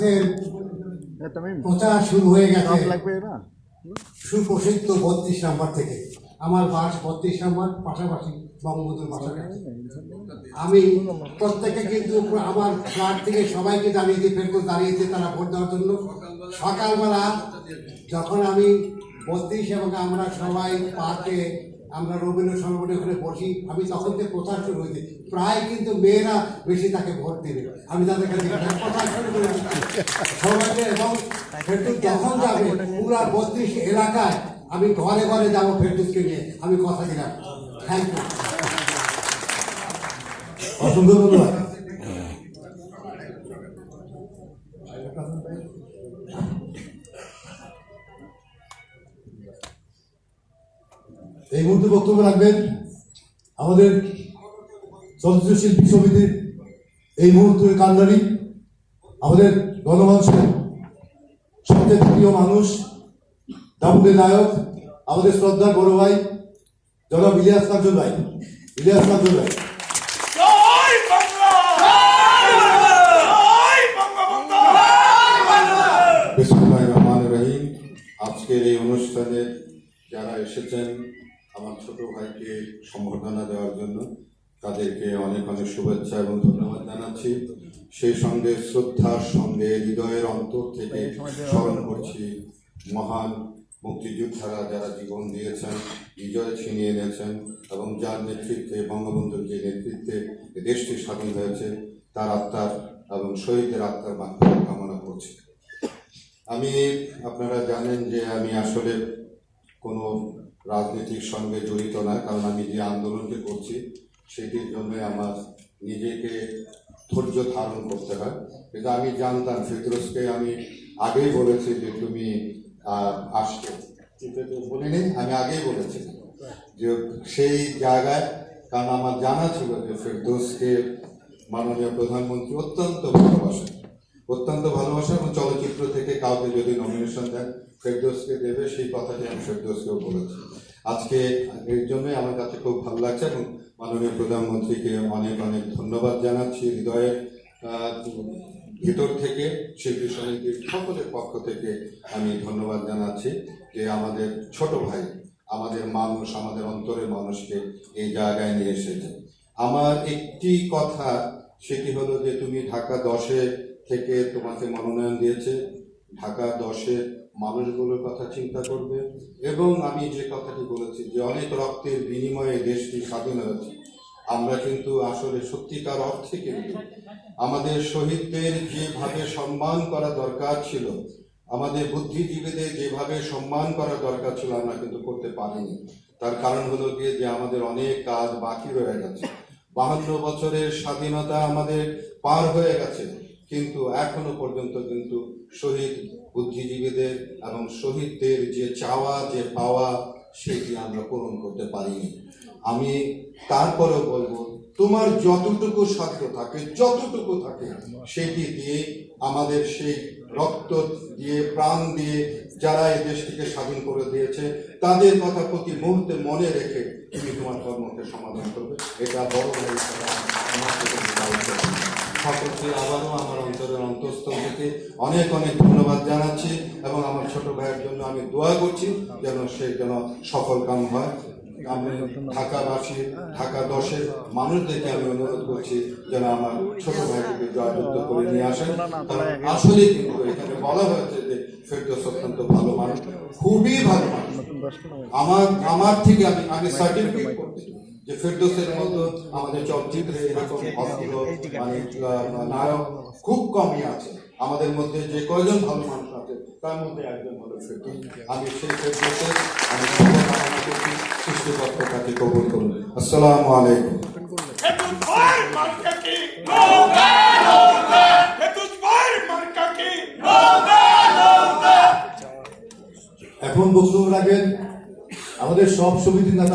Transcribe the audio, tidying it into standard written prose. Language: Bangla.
ফেরদৌসের প্রচার শুরু হয়ে গেছে সুপ্রসিদ্ধ 32 নম্বর থেকে। আমার বাস 32 নম্বর, পাশাপাশি বঙ্গবন্ধুর বাসার কাছে। আমি প্রত্যেকে কিন্তু আমার ফ্ল্যাট থেকে সবাইকে জানিয়েছি, ফেরদৌস দাঁড়িয়েছে তারা ভোট দেওয়ার জন্য। সকালবেলা যখন আমি 32 এবং আমরা সবাই পার্কে আমরা রবীন্দ্র সরোবরে ওখানে বসি, আমি তখন থেকে প্রচার শুরু হয়েছে। প্রায় কিন্তু মেয়েরা বেশি তাকে ভোট দেবে, আমি তাদের কাছে প্রচার শুরু করে সবাইকে। এবং ফেরদৌস যখন যাবে পুরা 32 এলাকায় আমি ঘরে ঘরে যাবো ফেরদৌসকে নিয়ে, আমি কথা দিলাম। থ্যাংক ইউ, অসংখ্য ধন্যবাদ। এই মুহূর্তে বক্তব্য রাখবেন আমাদের চলচ্চিত্র শিল্পী সমিতির এই মুহূর্তের কান্ডারি, আমাদের গণমানুষের সবচেয়ে প্রিয় মানুষ, দাপুটের নায়ক, আমাদের শ্রদ্ধার বড় ভাই জনাব ইলিয়াস কাঞ্চন ভাই। ইলিয়াস কাঞ্চন ভাই। বিসমিল্লাহির রহমানির রহিম। আজকের এই অনুষ্ঠানে যারা এসেছেন আমার ছোট ভাইকে সম্বর্ধনা দেওয়ার জন্য, তাদেরকে অনেক অনেক শুভেচ্ছা এবং ধন্যবাদ জানাচ্ছি। সেই সঙ্গে শ্রদ্ধার সঙ্গে হৃদয়ের অন্তর থেকে স্মরণ করছি মহান মুক্তিযোদ্ধারা যারা জীবন দিয়েছেন, বিজয় ছিনিয়ে এনেছেন এবং যার নেতৃত্বে, বঙ্গবন্ধুর যে নেতৃত্বে দেশটি স্বাধীন হয়েছে, তার আত্মার এবং শহীদদের আত্মার মাগফিরাত কামনা করছি। আপনারা জানেন যে আমি আসলে কোনো রাজনীতির সঙ্গে জড়িত না, কারণ আমি যে আন্দোলনটি করছি সেটির জন্য আমার নিজেকে ধৈর্য ধারণ করতে হয়। কিন্তু আমি জানতাম, ফেরদৌসকে আমি আগেই বলেছি যে তুমি আসতে, বলিনি, আমি আগেই বলেছি যে সেই জায়গায়, কারণ আমার জানা ছিল যে ফেরদৌসকে মাননীয় প্রধানমন্ত্রী অত্যন্ত ভালোবাসে এবং চলচ্চিত্র থেকে কাউকে যদি নমিনেশন দেন ফেরদৌসকে দেবে, সেই কথাটি আমি ফেরদৌসকেও বলেছি। আজকে এর জন্যই আমার কাছে খুব ভালো লাগছে এবং মাননীয় প্রধানমন্ত্রীকে অনেক অনেক ধন্যবাদ জানাচ্ছি হৃদয়ের ভিতর থেকে। শিল্পী সমিতির সকলের পক্ষ থেকে আমি ধন্যবাদ জানাচ্ছি যে আমাদের ছোট ভাই, আমাদের মানুষ, আমাদের অন্তরের মানুষকে এই জায়গায় নিয়ে এসেছে। আমার একটি কথা, সেটি হলো যে তুমি ঢাকা 10-এ থেকে তোমাকে মনোনয়ন দিয়েছে, ঢাকা 10-এর মানুষগুলোর কথা চিন্তা করবে। এবং আমি যে কথাটি বলেছি যে অনেক রক্তের বিনিময়ে দেশটি স্বাধীন হয়েছে, আমরা কিন্তু আসলে সত্যিকার অর্থে কিন্তু আমাদের শহীদদের যেভাবে সম্মান করা দরকার ছিল, আমাদের বুদ্ধিজীবীদের যেভাবে সম্মান করা দরকার ছিল, আমরা কিন্তু করতে পারিনি। তার কারণ হলো গিয়ে যে আমাদের অনেক কাজ বাকি রয়ে গেছে। 52 বছরের স্বাধীনতা আমাদের পার হয়ে গেছে, কিন্তু এখনো পর্যন্ত কিন্তু শহীদ বুদ্ধিজীবীদের এবং শহীদদের যে চাওয়া, যে পাওয়া, সেটি আমরা পূরণ করতে পারিনি। আমি তারপরেও বলবো, তোমার যতটুকু সাধ্য থাকে, যতটুকু থাকে, সেটি দিয়ে আমাদের সেই রক্ত দিয়ে, প্রাণ দিয়ে যারা এই দেশটিকে স্বাধীন করে দিয়েছে, তাদের কথা প্রতি মুহূর্তে মনে রেখে তুমি তোমার কর্মকে সমাধান করবে। এটা বড় ভাই সকলকে আবারও আমার অন্তরের অন্তঃস্থল থেকে অনেক অনেক ধন্যবাদ জানাচ্ছি এবং আমার ছোট ভাইয়ের জন্য আমি দোয়া করছি যেন সে যেন সফল কাম হয়। আমি ঢাকাবাসী, ঢাকা 10-এর মানুষদেরকে আমি অনুরোধ করছি যেন আমার ছোট ভাইকে জয়যুক্ত করে নিয়ে আসেন। কারণ আসলে কিন্তু এখানে বলা হয়েছে যে ফেরদৌস অত্যন্ত ভালো মানুষ, খুবই ভালো মানুষ। আমার থেকে আমি সার্টিফিকেট করছি যে ফেরদৌসের মতো আমাদের চলচ্চিত্রে এরকম নায়ক খুব কমই আছে। আমাদের মধ্যে যে কয়জন ভালো মানুষ আছে তার মধ্যে একজন হলো ফেরদৌস। আমি সেই ফেরদৌসের আমি কামনা করছি, সৃষ্টিকর্তাকে কবুল করুন। আসসালামু আলাইকুম। এখন বক্তব্য রাখেন আমাদের সব সমিতির নেতা